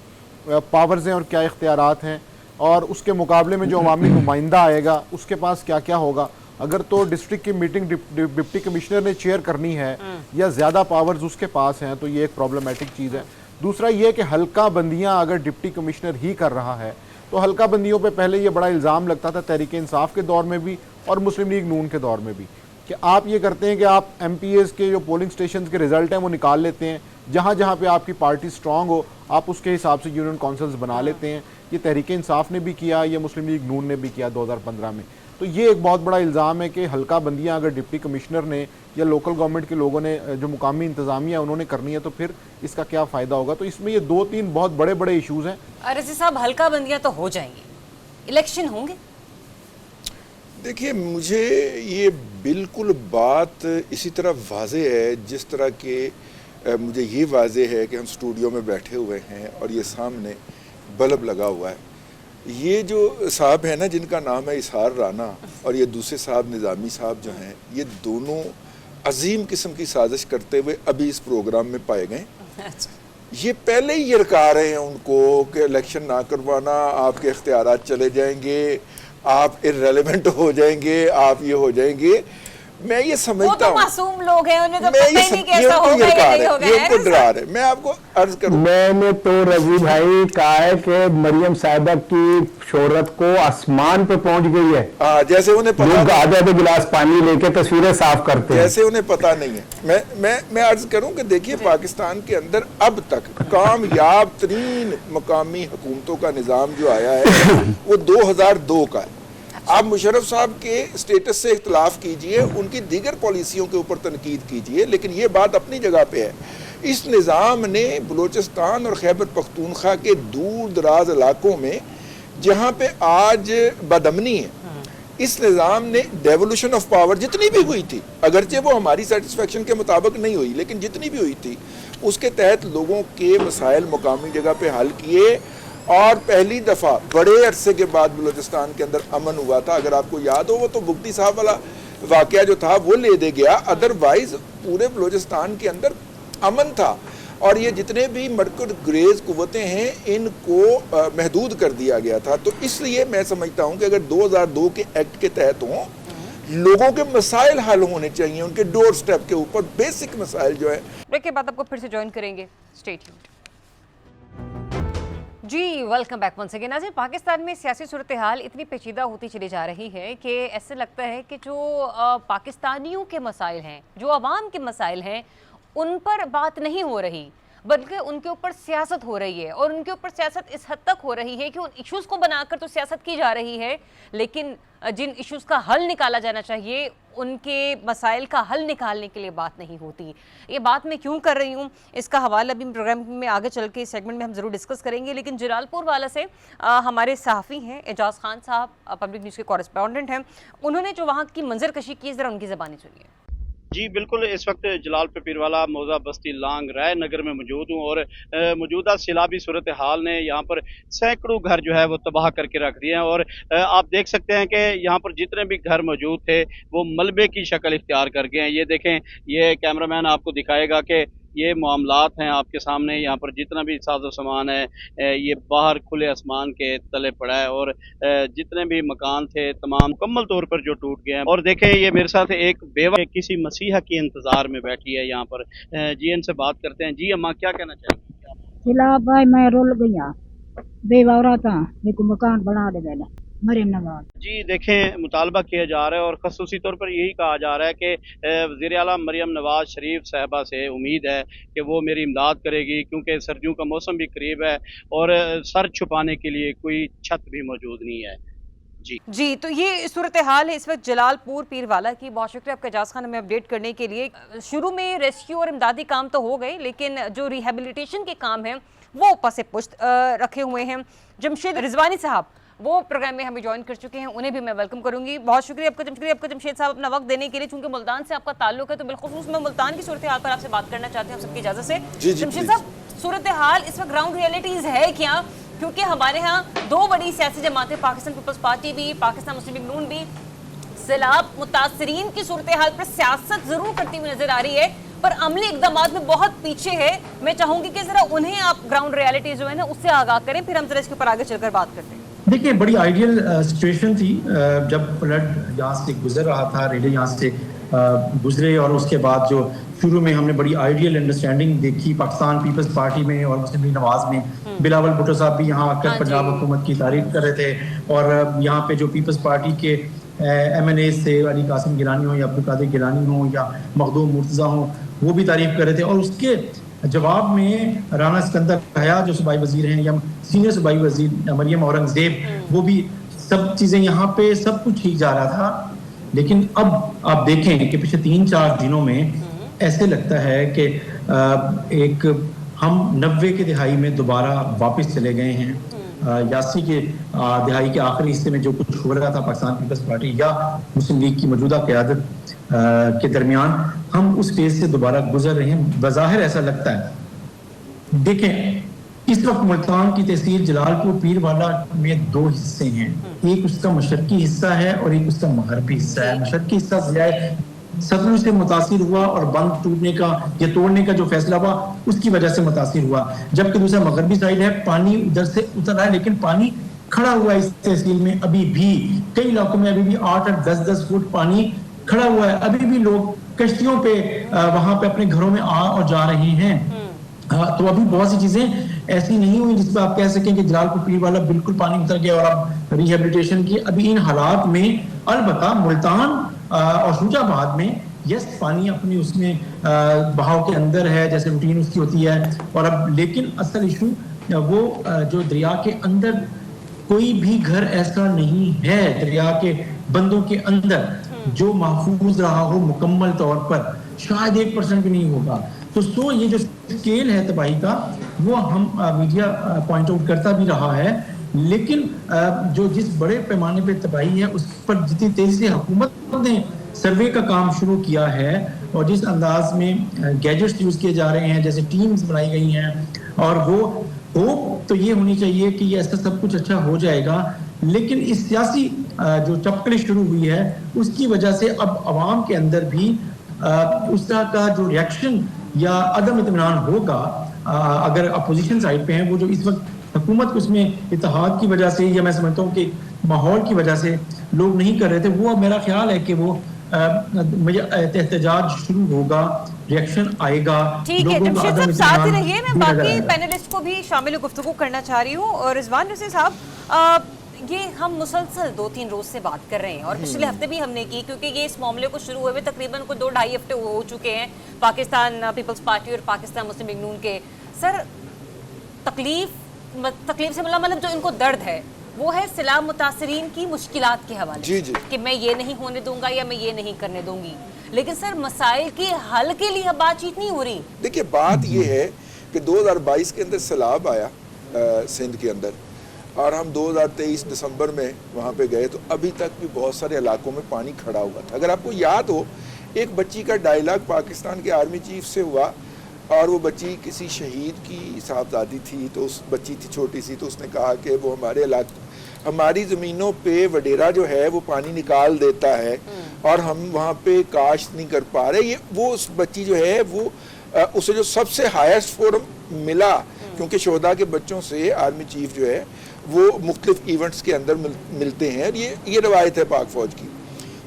D: पावर्स हैं और क्या इख्तियारात हैं, और उसके मुकाबले में जो अवामी नुमाइंदा आएगा उसके पास क्या क्या होगा। अगर तो डिस्ट्रिक्ट की मीटिंग डिप्टी कमिश्नर ने चेयर करनी है या ज़्यादा पावर्स उसके पास हैं, तो ये एक प्रॉब्लमेटिक चीज़ है। दूसरा ये कि हल्का बंदियाँ अगर डिप्टी कमिश्नर ही कर रहा है, तो हल्का बंदियों पे पहले ये बड़ा इल्ज़ाम लगता था तहरीक इंसाफ के दौर में भी और मुस्लिम लीग नून के दौर में भी, कि आप ये करते हैं कि आप MPAs के जो पोलिंग स्टेशन के रिजल्ट हैं वो निकाल लेते हैं, जहाँ जहाँ पे आपकी पार्टी स्ट्रांग हो आप उसके हिसाब से यूनियन काउंसिल्स बना लेते हैं। ये तहरीक इंसाफ ने भी किया, ये मुस्लिम लीग नून ने भी किया 2015 में। तो ये एक बहुत बड़ा इल्ज़ाम है कि हल्का बंदियाँ अगर डिप्टी कमिश्नर ने या लोकल गवर्नमेंट के लोगों ने, जो मुकामी इंतज़ामिया उन्होंने करनी है, तो फिर इसका क्या फ़ायदा होगा। तो इसमें ये 2-3 बहुत बड़े बड़े इशूज़ हैं।
A: रज़ी साहब, हल्का बंदियाँ तो हो जाएंगी, इलेक्शन होंगे?
B: देखिए, मुझे ये बिल्कुल बात इसी तरह वाज़े है जिस तरह के मुझे ये वाज़े है कि हम स्टूडियो में बैठे हुए हैं और ये सामने बल्ब लगा हुआ है। ये जो साहब है ना, जिनका नाम है इसहार राना, और ये दूसरे साहब निज़ामी साहब जो हैं, ये दोनों अजीम किस्म की साजिश करते हुए अभी इस प्रोग्राम में पाए गए। ये पहले ही यरका रहे हैं उनको कि इलेक्शन ना करवाना, आपके इख्तियारात चले जाएंगे, आप इर्रेलेवेंट हो जाएंगे, आप ये हो जाएंगे। मैं ये समझता हूँ,
A: वो तो मासूम लोग हैं, उन्हें तो पता ही नहीं कैसा होगा या नहीं होगा।
B: ये उनको डरा रहे। मैं आपको अर्ज करूँ,
C: मैंने तो रजी भाई कहा है कि मरियम साहिबा की शोहरत को आसमान पे पहुंच गई है।
B: जैसे उन्हें पता,
C: लोग आधे गिलास पानी लेके तस्वीरें साफ करते हैं,
B: जैसे उन्हें पता नहीं है। मैं अर्ज करूं कि देखिए, पाकिस्तान के अंदर अब तक कामयाब तरीन मकामी हुकूमतों का निज़ाम जो आया है वो 2002 का है। आप मुशर्रफ साहब के स्टेटस से इख्तलाफ कीजिए, उनकी दीगर पॉलिसियों के ऊपर तनकीद कीजिए, लेकिन ये बात अपनी जगह पे है। इस निज़ाम ने बलूचिस्तान और खैबर पख्तूनख्वा के दूर दराज इलाकों में जहाँ पे आज बदअमनी है, इस निज़ाम ने डेवोल्यूशन ऑफ पावर जितनी भी हुई थी, अगरचे वो हमारी सेटिस्फेक्शन के मुताबिक नहीं हुई, लेकिन जितनी भी हुई थी उसके तहत लोगों के मसाइल मुकामी जगह पे हल किए, और पहली दफ़ा बड़े अरसे के बाद बलूचिस्तान के अंदर अमन हुआ था। अगर आपको याद हो, वो तो बुगटी साहब वाला वाक़या जो था वो ले दे गया, अदरवाइज पूरे बलूचिस्तान के अंदर अमन था। और ये जितने भी मरकज़ गुरेज कुव्वतें हैं, इनको महदूद कर दिया गया था। तो इसलिए मैं समझता हूँ कि अगर 2002 के एक्ट के तहत हों, लोगों के मसाइल हल होने चाहिए, उनके डोर स्टेप के ऊपर बेसिक मसाइल जो है।
A: ब्रेक के बाद आपको फिर से ज्वाइन करेंगे, स्टे ट्यून्ड। जी, वेलकम बैक वंस अगेन। नाज़रीन, पाकिस्तान में सियासी सूरत हाल इतनी पेचीदा होती चली जा रही है कि ऐसे लगता है कि जो पाकिस्तानियों के मसाइल हैं, जो आवाम के मसाइल हैं, उन पर बात नहीं हो रही, बल्कि उनके ऊपर सियासत हो रही है। और उनके ऊपर सियासत इस हद तक हो रही है कि उन इश्यूज़ को बनाकर तो सियासत की जा रही है, लेकिन जिन इश्यूज़ का हल निकाला जाना चाहिए, उनके मसाइल का हल निकालने के लिए बात नहीं होती। ये बात मैं क्यों कर रही हूँ, इसका हवाला अभी प्रोग्राम में आगे चल के इस सेगमेंट में हम ज़रूर डिस्कस करेंगे। लेकिन जलालपुर वाला से हमारे सहाफ़ी हैं एजाज़ खान साहब, पब्लिक न्यूज़ के कॉरेस्पॉन्डेंट हैं, उन्होंने जो वहाँ की मंजर कशी की, ज़रा उनकी ज़बानी सुनिए।
E: जी बिल्कुल, इस वक्त जलालपुर पीरवाला मौजा बस्ती लांग राय नगर में मौजूद हूँ और मौजूदा सैलाबी सूरत हाल ने यहाँ पर सैकड़ों घर जो है वो तबाह करके रख दिए हैं। और आप देख सकते हैं कि यहाँ पर जितने भी घर मौजूद थे वो मलबे की शक्ल इख्तियार कर गए हैं। ये देखें, ये कैमरामैन आपको दिखाएगा कि ये मामलात हैं आपके सामने। यहाँ पर जितना भी साजो सामान है ये बाहर खुले आसमान के तले पड़ा है और जितने भी मकान थे तमाम मुकम्मल तौर पर जो टूट गए हैं। और देखें ये मेरे साथ एक बेवा किसी मसीहा के इंतजार में बैठी है यहाँ पर। जी इनसे बात करते हैं। जी अम्मा क्या कहना चाहेंगे?
F: सिला भाई मैं रुल गया बेवारा था मेरे को मकान बना दे देना मरियम नवाज।
E: जी देखें मुतालबा किया जा रहा है और खसूसी तौर पर यही कहा जा रहा है कि वज़ीर आला मरियम नवाज शरीफ साहबा से उम्मीद है कि वो मेरी इमदाद करेगी, क्योंकि सर्दियों का मौसम भी करीब है और सर छुपाने के लिए कोई छत भी मौजूद नहीं है।
A: जी तो ये सूरत हाल है इस वक्त जलालपुर पीरवाला की। बहुत शुक्रिया आपका एजाज खान हमें अपडेट करने के लिए। शुरू में रेस्क्यू और इमदादी काम तो हो गए, लेकिन जो रिहेबिलिटेशन के काम हैं वो पसे पुश्त रखे हुए हैं। जमशेद रिजवानी साहब वो प्रोग्राम में हमें ज्वाइन कर चुके हैं, उन्हें भी मैं वेलकम करूंगी। बहुत शुक्रिया आपका जमशेद साहब अपना वक्त देने के लिए। चूंकि मुल्तान से आपका ताल्लुक है तो बिलखुसूस मैं मुल्तान की सूरत हाल पर आपसे बात करना चाहती हूँ, सबकी इजाजत से। जमशेद साहब सूरत हाल इस वक्त ग्राउंड रियलिटीज है क्या? क्योंकि हमारे यहाँ दो बड़ी सियासी जमातें, पाकिस्तान पीपल्स पार्टी भी, पाकिस्तान मुस्लिम लीग नून भी, सैलाब मुतासरीन की सूरत हाल पर सियासत जरूर करती हुई नजर आ रही है, पर अमली इकदाम में बहुत पीछे है। मैं चाहूंगी कि जरा उन्हें आप ग्राउंड रियलिटी जो है ना उससे आगाह करें, फिर हम जरा इसके ऊपर आगे चलकर बात करते हैं।
G: देखिए बड़ी आइडियल सिचुएशन थी जब फ्लड यहाँ से गुजर रहा था, रेलवे यहाँ से गुजरे और उसके बाद जो शुरू में हमने बड़ी आइडियल अंडरस्टैंडिंग देखी पाकिस्तान पीपल्स पार्टी में और मुस्लिम लीग नवाज में। बिलावल भुट्टो साहब भी यहाँ आकर पंजाब हुकूमत की तारीफ कर रहे थे और यहाँ पे जो पीपल्स पार्टी के MNA से अली कासिम गिलानी हो या अब्दुल कादिर गिलानी हो या मखदूम मुर्तज़ा हो, वो भी तारीफ कर रहे थे। और उसके जवाब में राना सिकंदर हया जो सूबाई वजीर हैं या सीनियर सूबाई वजीर मरियम औरंगजेब, वो भी सब चीज़ें यहाँ पे सब कुछ ठीक जा रहा था। लेकिन अब आप देखें कि पिछले 3-4 दिनों में ऐसे लगता है कि एक हम 90 के दिहाई में दोबारा वापस चले गए हैं। 81 के दिहाई के आखिरी हिस्से में जो कुछ हो रहा था पाकिस्तान पीपल्स पार्टी या मुस्लिम लीग की मौजूदा क़यादत के दरमियान, हम उस फेज से दोबारा गुजर रहे हैं, बज़ाहिर ऐसा लगता है। देखें इस वक्त मुल्तान की तहसील जलालपुर पीरवाला में 2 हिस्से हैं, एक उसका मशरकी हिस्सा है और एक उसका मगरबी हिस्सा है। मशरकी हिस्सा सतलुज से मुतासिर हुआ और बंद टूटने का या तोड़ने का जो फैसला हुआ उसकी वजह से मुतासिर हुआ, जबकि दूसरा मगरबी साइड है, पानी उधर से उतर रहा है लेकिन पानी खड़ा हुआ है इस तहसील में अभी भी। कई इलाकों में अभी भी 8 और 10-10 फुट पानी खड़ा हुआ है। अभी भी लोग कश्तियों पे वहां पे अपने घरों में आ और जा रहे हैं। तो अभी बहुत सी चीजें ऐसी नहीं हुई जिस पर आप कह सकें कि जलालपुर पीरवाला बिल्कुल पानी उतर गया और अब रिहेबिलिटेशन की। अभी इन हालात में अलबत्ता मुल्तान और शुजाबाद में यस पानी अपनी उसमें बहाव के अंदर है जैसे रूटीन उसकी होती है। और अब लेकिन असल इशू वो जो दरिया के अंदर कोई भी घर ऐसा नहीं है दरिया के बंदों के अंदर जो महफूज रहा हो मुकम्मल तौर पर, शायद 1% भी नहीं होगा। तो ये जो स्केल है तबाही का वो हम मीडिया पॉइंट आउट करता भी रहा है, लेकिन जो जिस बड़े पैमाने पे तबाही है उस पर जितनी तेजी से हुकूमत ने सर्वे का काम शुरू किया है और जिस अंदाज में गैजेट्स यूज किए जा रहे हैं, जैसे टीम्स बनाई गई हैं, और वो होप तो ये होनी चाहिए कि ये ऐसा सब कुछ अच्छा हो जाएगा। लेकिन इस सियासी जो चपकली शुरू हुई है उसकी वजह से अब अवाम के अंदर भी उस तरह का जो रिएक्शन या अदम इत्मीनान होगा अगर अपोजिशन साइड पे हैं, वो जो इस वक्त हुकूमत उसमें इत्तेहाद की वजह से या मैं समझता हूँ कि माहौल की वजह से लोग नहीं कर रहे थे, वो मेरा ख्याल है कि वो एहतजाज शुरू होगा, रिएक्शन आएगा।
A: ठीक है जमशेद साहब साथ ही रहिए, मैं बाकी पैनलिस्ट को भी शामिल गुफ्तगू करना चाह रही हूँ। और रिजवान रशीद साहब ये हम मुसलसल 2-3 रोज से बात कर रहे हैं और पिछले हफ्ते भी हमने की, क्योंकि ये इस मामले को शुरू हुए तकरीबन को 2-2.5 हफ्ते हो चुके हैं पाकिस्तान पीपल्स पार्टी और पाकिस्तान मुस्लिम लीग नून के। सर तकलीफ से मतलब जो इनको दर्द है वो है सैलाब मुतासरीन की मुश्किलात के हवाले
B: जी।
A: कि मैं ये नहीं होने दूंगा या मैं ये नहीं करने दूंगी, लेकिन सर मसाइल के हल के लिए बातचीत नहीं हो रही।
B: देखिए बात ये है कि 2022 के अंदर सैलाब आया सिंध के अंदर और हम 2023 दिसंबर में वहाँ पे गए तो अभी तक भी बहुत सारे इलाकों में पानी खड़ा हुआ था। अगर आपको याद हो, एक बच्ची का डायलॉग पाकिस्तान के आर्मी चीफ से हुआ और वो बच्ची किसी शहीद की साहबजादी थी, तो उस बच्ची थी छोटी सी, तो उसने कहा कि वो हमारे हमारी ज़मीनों पे वडेरा जो है वो पानी निकाल देता है और हम वहाँ पे काश्त नहीं कर पा रहे। ये वो उस बच्ची जो है वो उसे जो सबसे हाईएस्ट फोरम मिला, क्योंकि शोहदा के बच्चों से आर्मी चीफ जो है वो मुख्तलिफ इवेंट्स के अंदर मिलते हैं, और ये रवायत है पाक फौज की,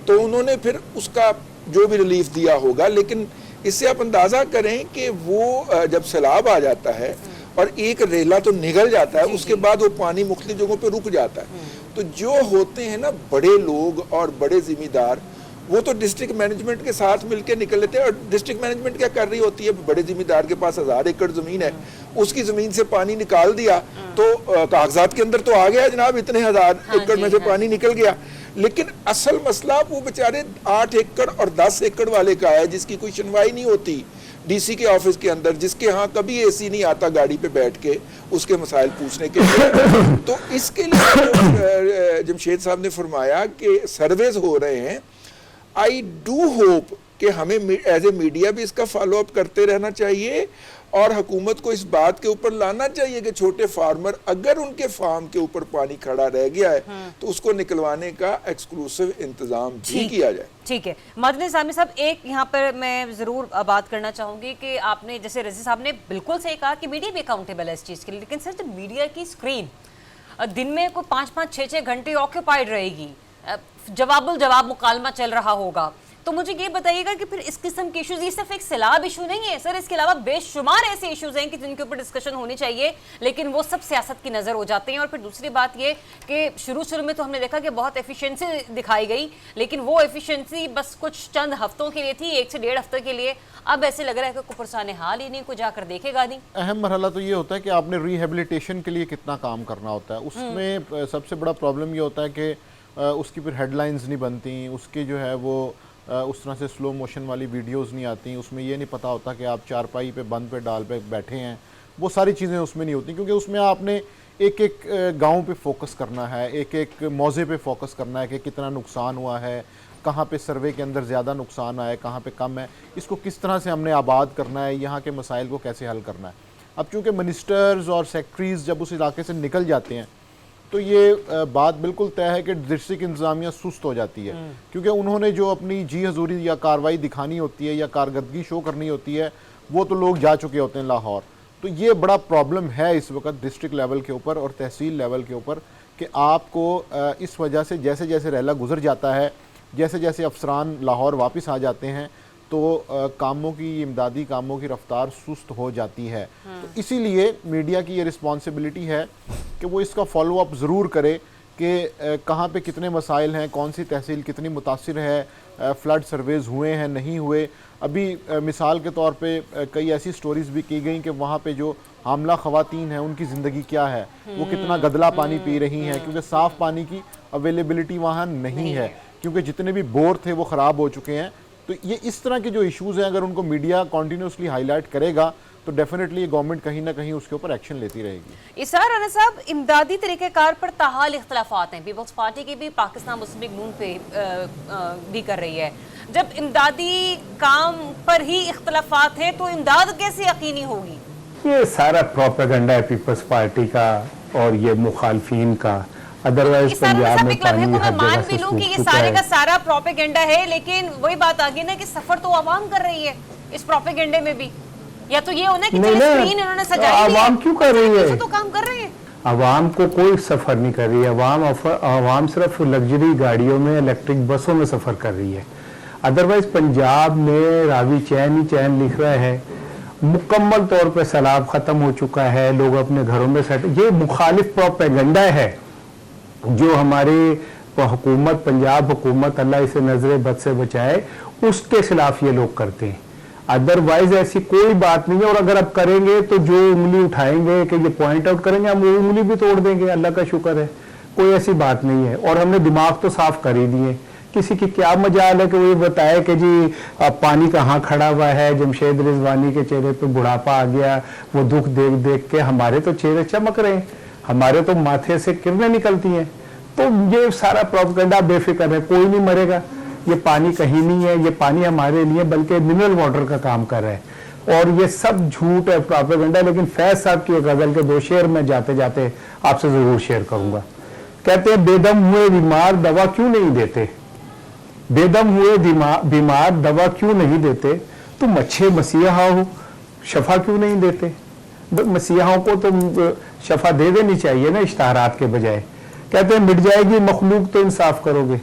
B: तो उन्होंने फिर उसका जो भी रिलीफ दिया होगा। लेकिन इससे आप अंदाज़ा करें कि वो जब सैलाब आ जाता है और एक रेला तो निगल जाता है, उसके बाद वो पानी मुख्तलिफ जगहों पे रुक जाता है। तो जो होते हैं ना बड़े लोग और बड़े जिम्मेदार, वो तो डिस्ट्रिक्ट मैनेजमेंट के साथ मिलकर निकल लेते हैं। और डिस्ट्रिक्ट मैनेजमेंट क्या कर रही होती है, बड़े जिम्मेदार के पास 1000 एकड़ ज़मीन है, उसकी ज़मीन से पानी निकाल दिया तो कागजात के अंदर तो आ गया जनाब, इतने 1000 एकड़ में से पानी निकल गया। लेकिन असल मसला वो बेचारे 8 एकड़ और 10 एकड़ वाले का है, जिसकी कोई सुनवाई नहीं होती डीसी के ऑफिस के अंदर, जिसके यहाँ कभी एसी नहीं आता गाड़ी पे बैठ के उसके मसाइल पूछने के लिए। तो इसके लिए जमशेद साहब ने फरमाया कि सर्वेज हो रहे हैं। आई डू होप कि हमें एज ए मीडिया भी इसका फॉलो अप करते रहना चाहिए, और हुकूमत को इस बात के ऊपर लाना चाहिए कि छोटे फार्मर अगर उनके फार्म के ऊपर पानी खड़ा रह गया है तो उसको निकलवाने का एक्सक्लूसिव इंतजाम भी किया जाए।
A: ठीक है मादनी सामी साहब, एक यहाँ पर मैं ज़रूर बात करना चाहूँगी कि आपने जैसे रजी साहब ने बिल्कुल सही कहा कि मीडिया भी अकाउंटेबल है इस चीज़ के लिए, लेकिन सर जब मीडिया की स्क्रीन दिन में कोई 5-5, 6-6 घंटे ऑक्यूपाइड रहेगी, जवाबुल जवाब मुकालमा चल रहा होगा, तो मुझे ये बताइएगा कि फिर इस किस्म के इश्यूज, ये सिर्फ एक सैलाब इशू नहीं है सर, इसके अलावा बेशुमार ऐसे इश्यूज हैं कि जिनके ऊपर डिस्कशन होनी चाहिए, लेकिन वो सब सियासत की नज़र हो जाते हैं। और फिर दूसरी बात ये कि शुरू में तो हमने देखा कि बहुत एफिशिएंसी दिखाई गई, लेकिन वो एफिशिएंसी बस कुछ चंद हफ्तों के लिए थी, 1 से 1.5 हफ्ते के लिए। अब ऐसे लग रहा है कि कुफरसाने हाल ही नहीं, को जाकर देखेगा नहीं।
D: अहम मरहला तो ये होता है कि आपने रिहेबिलिटेशन के लिए कितना काम करना होता है। उसमें सबसे बड़ा प्रॉब्लम ये होता है कि उसकी फिर हेडलाइंस नहीं बनती, उसके जो है वो उस तरह से स्लो मोशन वाली वीडियोस नहीं आती, उसमें ये नहीं पता होता कि आप चारपाई पे बंद पे डाल पे बैठे हैं, वो सारी चीज़ें उसमें नहीं होती, क्योंकि उसमें आपने एक एक गांव पे फोकस करना है, एक एक मौजे पे फोकस करना है कि कितना नुकसान हुआ है, कहाँ पे सर्वे के अंदर ज़्यादा नुकसान आया, कहाँ पे कम है, इसको किस तरह से हमने आबाद करना है, यहाँ के मसाइल को कैसे हल करना है। अब चूँकि मिनिस्टर्स और सेक्रेटरीज़ जब उस इलाके से निकल जाते हैं तो ये बात बिल्कुल तय है कि डिस्ट्रिक्ट इंतज़ामिया सुस्त हो जाती है, क्योंकि उन्होंने जो अपनी जी हजूरी या कार्रवाई दिखानी होती है या कारकर्दगी शो करनी होती है, वो तो लोग जा चुके होते हैं लाहौर। तो ये बड़ा प्रॉब्लम है इस वक्त डिस्ट्रिक्ट लेवल के ऊपर और तहसील लेवल के ऊपर कि आपको इस वजह से जैसे जैसे रैला गुजर जाता है, जैसे जैसे अफसरान लाहौर वापस आ जाते हैं, तो कामों की, इमदादी कामों की रफ्तार सुस्त हो जाती है। तो इसीलिए मीडिया की ये रिस्पॉन्सिबिलिटी है कि वो इसका फॉलो अप ज़रूर करे कि कहाँ पे कितने मसाइल हैं, कौन सी तहसील कितनी मुतासिर है, फ्लड सर्वेज हुए हैं नहीं हुए। अभी मिसाल के तौर पे कई ऐसी स्टोरीज़ भी की गई कि वहाँ पे जो हामला ख़वातीन हैं उनकी ज़िंदगी क्या है, वो कितना गदला पानी पी रही हैं, क्योंकि साफ़ पानी की अवेलेबिलिटी वहाँ नहीं है, क्योंकि जितने भी बोर थे वो ख़राब हो चुके हैं। तो ये इस तरह के जो इश्यूज़ हैं, अगर उनको मीडिया कॉन्टीन्यूसली हाईलाइट करेगा तो डेफिनेटली गवर्नमेंट कहीं ना कहीं उसके ऊपर एक्शन लेती रहेगी।
A: इसार राना साहब, इमदादी तरीक़ेकार पर ताहाल इख्तलाफात हैं, पीपल्स पार्टी की भी पाकिस्तान मुस्लिम लीग नून पे भी कर रही है। जब इमदादी काम पर ही इख्तलाफात हैं तो इमदाद कैसे यकीनी होगी?
C: ये सारा प्रोपेगेंडा है पीपल्स पार्टी का और ये मुखालफिन का। अदरवाइज पंजाब में पानी हर जगह से सूख
A: ये
C: चुका
A: सारे
C: है।
A: का सारा प्रोपेगेंडा है, लेकिन वही बात आ गई ना कि सफर तो आवाम कर रही है इस प्रोपेगेंडे में भी। या तो ये होना कि स्क्रीन इन्होंने सजाई दी है,
C: आवाम क्यों कर रही है?
A: तो काम कर रहे हैं।
C: आवाम को कोई सफर नहीं कर रही है, आवाम सिर्फ लग्जरी गाड़ियों में, इलेक्ट्रिक बसों में सफर कर रही है। अदरवाइज पंजाब में रावी चैन ही चैन लिख रहा है, मुकम्मल तौर पे सैलाब खत्म हो चुका है, लोग अपने घरों में सेट। ये मुखालिफ प्रोपेगेंडा है जो हमारी हुकूमत, पंजाब हुकूमत, अल्लाह इसे नजर बद से बचाए, उसके खिलाफ ये लोग करते हैं। अदरवाइज ऐसी कोई बात नहीं है। और अगर अब करेंगे तो जो उंगली उठाएंगे कि ये पॉइंट आउट करेंगे, हम वो उंगली भी तोड़ देंगे, अल्लाह का शुक्र है, कोई ऐसी बात नहीं है। और हमने दिमाग तो साफ कर ही दिए। किसी की क्या मजाल है कि वो ये बताए कि जी अब पानी कहाँ खड़ा हुआ है। जमशेद रिजवानी के चेहरे पे बुढ़ापा आ गया, वो दुख देख देख के हमारे तो चेहरे चमक रहे हैं, हमारे तो माथे से किरणें निकलती हैं। तो ये सारा प्रोपेगेंडा बेफिक्र है, कोई नहीं मरेगा, ये पानी कहीं नहीं है, ये पानी हमारे लिए बल्कि मिनरल वाटर का काम कर रहा है। और ये सब झूठ है, प्रोपेगेंडा। लेकिन फैज साहब की गजल के 2 शेर में जाते जाते आपसे जरूर शेयर करूंगा। कहते हैं, बेदम हुए बीमार दवा क्यों नहीं देते, बेदम हुए बीमार दवा क्यों नहीं देते, तुम अच्छे मसीहा हो शफा क्यों नहीं देते? मसीहाओं को तो शफा दे देनी चाहिए ना इश्ताहारात के बजाय। कहते हैं मिट जाएगी मखलूक तो इंसाफ करोगे,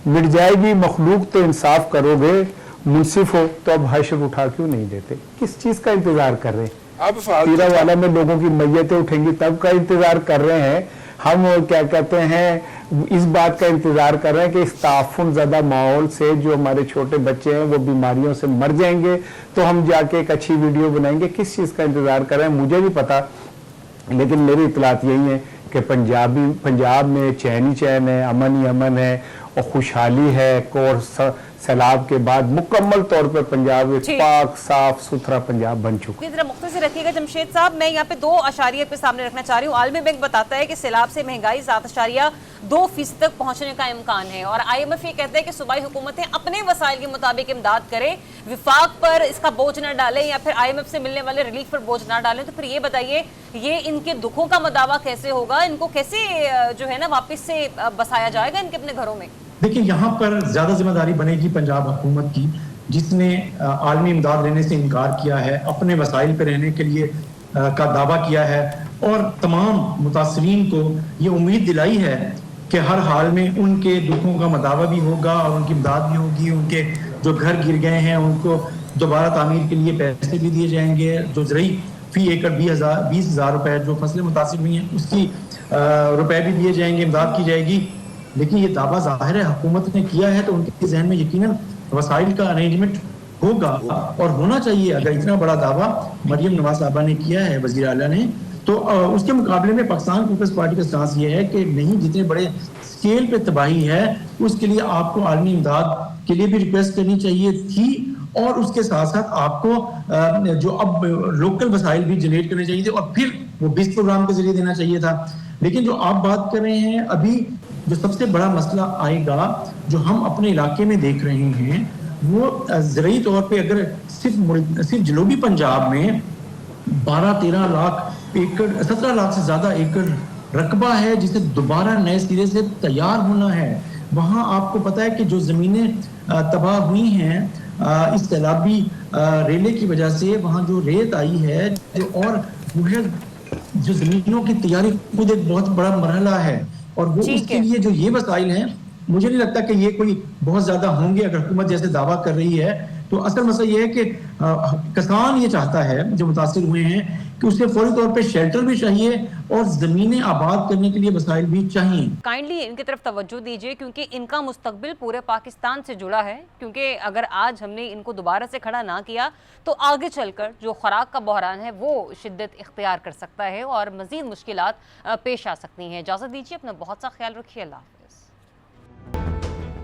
C: मिट जाएगी मखलूक तो इंसाफ करोगे, मुंसिफ हो तो अब हश्र उठा क्यों नहीं देते? किस चीज का इंतजार कर रहे हैं?
B: अब फालतू
C: पीरा वाला में लोगों की मैयतें उठेंगी तब का इंतजार कर रहे हैं। हम क्या कहते हैं, इस बात का इंतजार कर रहे हैं कि इस ताफुन ज़्यादा माहौल से जो हमारे छोटे बच्चे हैं वो बीमारियों से मर जाएंगे तो हम जाके एक अच्छी वीडियो बनाएंगे। किस चीज़ का इंतजार कर रहे हैं मुझे भी पता, लेकिन मेरी इतलात यही है कि पंजाब में चैन ही चैन है, अमन ही अमन है और खुशहाली है। और सैलाब के बाद मुकम्मल तौर पर पंजाब एक पाक साफ सुथरा पंजाब बन चुका है।
A: जरा मुख्तसर रखिएगा जमशेद साहब, मैं यहाँ पे 2 अशारिया पे सामने रखना चाह रही हूँ। आलमी बैंक बताता है कि सैलाब से महंगाई 7.2% तक पहुँचने का इम्कान है और IMF ये कहता है कि सूबाई हुकूमतें अपने वसाइल के मुताबिक इमदाद करें, विफाक पर इसका बोझ न डालें या फिर IMF से मिलने वाले रिलीफ पर बोझ ना डालें। तो फिर ये बताइए, ये इनके दुखों का मदावा कैसे होगा? इनको कैसे जो है ना वापस से बसाया जाएगा इनके अपने घरों में?
G: देखिए, यहाँ पर ज्यादा जिम्मेदारी बनेगी पंजाब हुकूमत की, जिसने आलमी इमदाद लेने से इनकार किया है, अपने वसाइल पर रहने के लिए का दावा किया है और तमाम मुतासरीन को ये उम्मीद दिलाई है कि हर हाल में उनके दुखों का मदावा भी होगा और उनकी इमदाद भी होगी। उनके जो घर गिर गए हैं उनको दोबारा तामीर के लिए पैसे भी दिए जाएंगे। जो ज़रई फी एकड़ 20,000 रुपए जो फसलें मुतासिर हुई हैं उसकी रुपए भी दिए जाएंगे, इमदाद की जाएगी। लेकिन ये दावा जाहिर है हुकूमत ने किया है तो उनके जहन में यकीनन वसाइल का अरेंजमेंट होगा और होना चाहिए। अगर इतना बड़ा दावा मरियम नवाज साहबा ने किया है, वज़ीर आला ने, तो उसके मुकाबले में पाकिस्तान पीपल्स पार्टी का स्टांस ये है कि नहीं, जितने बड़े स्केल पे तबाही है उसके लिए आपको आलमी इमदाद के लिए भी रिक्वेस्ट करनी चाहिए थी और उसके साथ साथ आपको जो अब लोकल वसाइल भी जनरेट करने चाहिए थे और फिर वो 20 प्रोग्राम के जरिए देना चाहिए था। लेकिन जो आप बात कर रहे हैं, अभी जो सबसे बड़ा मसला आएगा जो हम अपने इलाके में देख रहे हैं वो ज़रूरी तौर पे अगर सिर्फ जनूबी पंजाब में 12-13 लाख एकड़, 17 लाख से ज़्यादा एकड़ रकबा है जिसे दोबारा नए सिरे से तैयार होना है। वहाँ आपको पता है कि जो ज़मीनें तबाह हुई हैं इस सैलाबी रेले की वजह से, वहाँ जो रेत आई है और वो है जो ज़मीनों की तैयारी खुद एक बहुत बड़ा मरहला है और वो उसके लिए जो ये वसाइल हैं मुझे नहीं लगता कि ये कोई बहुत ज्यादा होंगे। अगर हुकूमत जैसे दावा कर रही है तो असल मसला ये है कि किसान ये चाहता है जो मुतासिर हुए हैं कि उसे फौरी तौर पे शेल्टर भी चाहिए और जमीनें आबाद करने के लिए वसाइल भी चाहिए।
A: काइंडली इनकी तरफ तवज्जो दीजिए क्योंकि इनका मुस्तकबिल पूरे पाकिस्तान से जुड़ा है। क्योंकि अगर आज हमने इनको दोबारा से खड़ा ना किया तो आगे चलकर जो खुराक का बहरान है वो शिद्दत इख्तियार कर सकता है और मजीद मुश्किलात पेश आ सकती हैं। इजाज़त दीजिए, अपना बहुत सा ख्याल रखिए। अल्लाह।